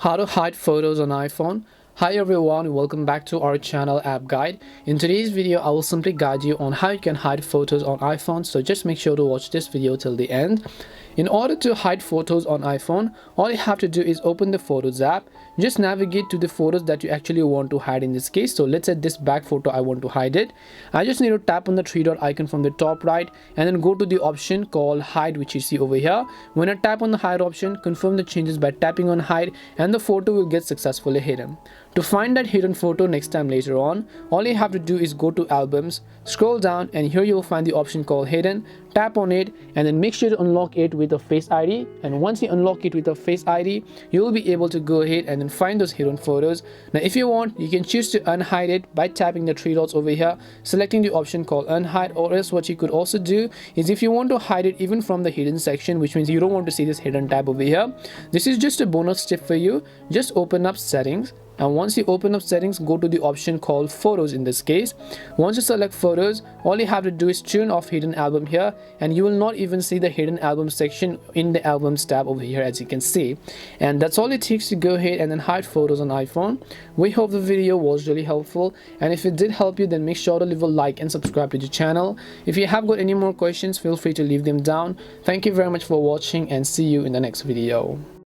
How to hide photos on iPhone. Hi everyone, welcome back to our channel App Guide. In today's video, I will simply guide you on how you can hide photos on iPhone, so just make sure to watch this video till the end. In order to hide photos on iPhone, all you have to do is open the Photos app. Just navigate to the photos that you actually want to hide in this case. So let's say this back photo, I want to hide it. I just need to tap on the three dot icon from the top right and then go to the option called hide, which you see over here. When I tap on the hide option, confirm the changes by tapping on hide and the photo will get successfully hidden. To find that hidden photo next time later on, all you have to do is go to albums, scroll down, and here you will find the option called hidden. Tap on it and then make sure to unlock it with a Face ID, and once you unlock it with a Face ID, you will be able to go ahead and then find those hidden photos. Now if you want, you can choose to unhide it by tapping the three dots over here, selecting the option called unhide, or else what you could also do is if you want to hide it even from the hidden section, which means you don't want to see this hidden tab over here, this is just a bonus tip for you. Just open up settings, and once you open up settings, go to the option called photos. In this case, once you select photos, all you have to do is turn off hidden album here, and you will not even see the hidden album section in the albums tab over here, as you can see. And that's all it takes to go ahead and then hide photos on iPhone. We hope the video was really helpful, and if it did help you, then make sure to leave a like and subscribe to the channel. If you have got any more questions, feel free to leave them down. Thank you very much for watching, and see you in the next video.